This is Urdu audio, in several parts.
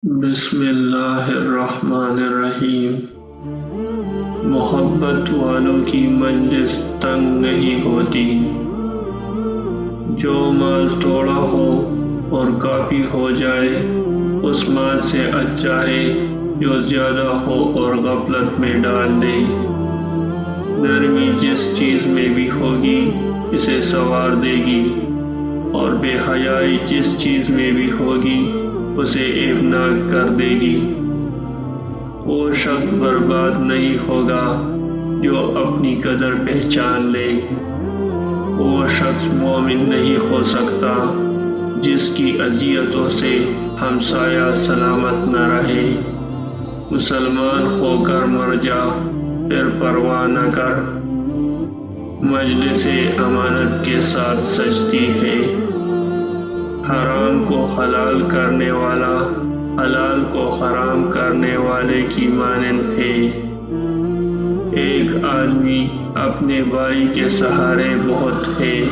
بسم اللہ الرحمن الرحیم۔ محبت والوں کی مجلس تنگ نہیں ہوتی۔ جو مال تھوڑا ہو اور کافی ہو جائے اس مال سے اچھا ہے جو زیادہ ہو اور غفلت میں ڈال دے۔ نرمی جس چیز میں بھی ہوگی اسے سنوار دے گی، اور بے حیائی جس چیز میں بھی ہوگی اسے عیبناک کر دے گی۔ وہ شخص برباد نہیں ہوگا جو اپنی قدر پہچان لے۔ وہ شخص مومن نہیں ہو سکتا جس کی اذیتوں سے ہمسایہ سلامت نہ رہے۔ مسلمان ہو کر مر جا پھر پرواہ نہ کر، مجلس امانت کے ساتھ سجتی ہے۔ حرام کو حلال کرنے والا حلال کو حرام کرنے والے کی مانند ہے۔ ایک آدمی اپنے بھائی کے سہارے بہت ہے۔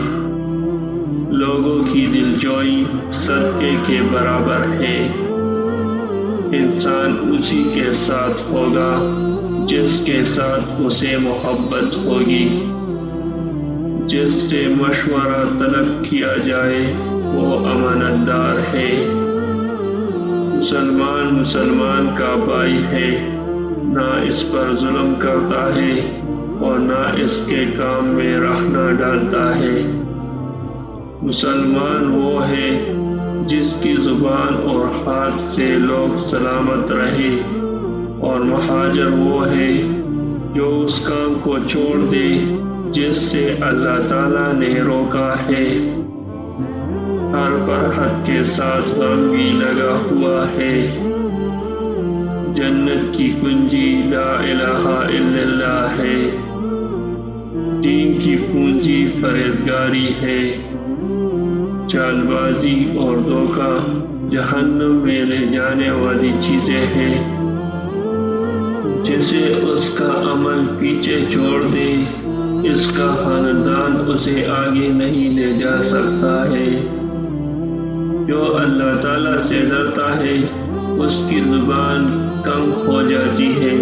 لوگوں کی دلجوئی صدقے کے برابر ہے۔ انسان اسی کے ساتھ ہوگا جس کے ساتھ اسے محبت ہوگی۔ جس سے مشورہ طلب کیا جائے وہ امانت دار ہے۔ مسلمان کا بھائی ہے، نہ اس پر ظلم کرتا ہے اور نہ اس کے کام میں رخنہ ڈالتا ہے۔ مسلمان وہ ہے جس کی زبان اور ہاتھ سے لوگ سلامت رہے، اور مہاجر وہ ہے جو اس کام کو چھوڑ دے جس سے اللہ تعالیٰ نے روکا ہے۔ ہر فرحت کے ساتھ غم بھی لگا ہوا ہے۔ جنت کی کنجی لا الہ الا اللہ ہے۔ دین کی پونجی پرہیزگاری ہے۔ چال بازی اور دھوکہ جہنم میں لے جانے والی چیزیں ہیں۔ جسے اس کا عمل پیچھے چھوڑ دے اس کا خاندان اسے آگے نہیں لے جا سکتا ہے۔ جو اللہ تعالیٰ سے ڈرتا ہے اس کی زبان کم ہو جاتی ہے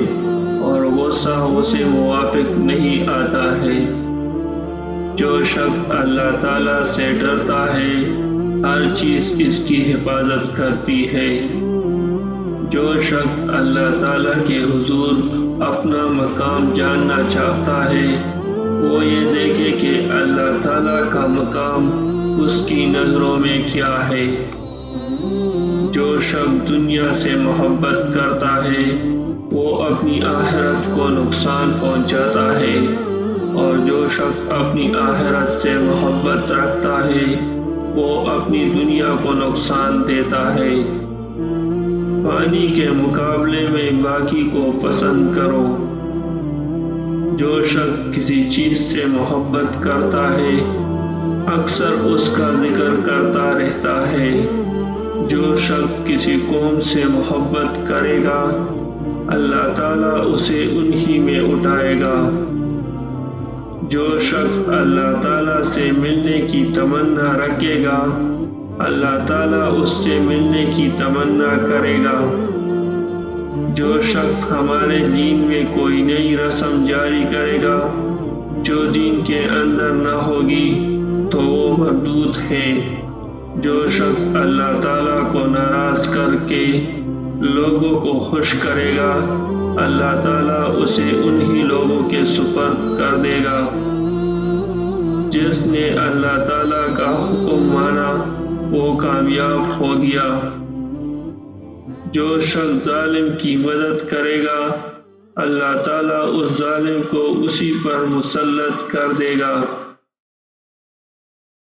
اور غصہ اسے موافق نہیں آتا ہے۔ جو شخص اللہ تعالیٰ سے ڈرتا ہے ہر چیز اس کی حفاظت کرتی ہے۔ جو شخص اللہ تعالیٰ کے حضور اپنا مقام جاننا چاہتا ہے وہ یہ دیکھے کہ اللہ تعالیٰ کا مقام اس کی نظروں میں کیا ہے۔ جو شخص دنیا سے محبت کرتا ہے وہ اپنی آخرت کو نقصان پہنچاتا ہے، اور جو شخص اپنی آخرت سے محبت رکھتا ہے وہ اپنی دنیا کو نقصان دیتا ہے۔ پانی کے مقابلے میں باقی کو پسند کرو۔ جو شخص کسی چیز سے محبت کرتا ہے اکثر اس کا ذکر کرتا رہتا ہے۔ جو شخص کسی قوم سے محبت کرے گا اللہ تعالیٰ اسے انہی میں اٹھائے گا۔ جو شخص اللہ تعالیٰ سے ملنے کی تمنا رکھے گا اللہ تعالیٰ اس سے ملنے کی تمنا کرے گا۔ جو شخص ہمارے دین میں کوئی نئی رسم جاری کرے گا جو دین کے اندر نہ ہوگی تو وہ مردود ہے۔ جو شخص اللہ تعالیٰ کو ناراض کر کے لوگوں کو خوش کرے گا اللہ تعالیٰ اسے انہی لوگوں کے سپرد کر دے گا۔ جس نے اللہ تعالیٰ کا حکم مانا وہ کامیاب ہو گیا۔ جو شخص ظالم کی مدد کرے گا اللہ تعالیٰ اس ظالم کو اسی پر مسلط کر دے گا۔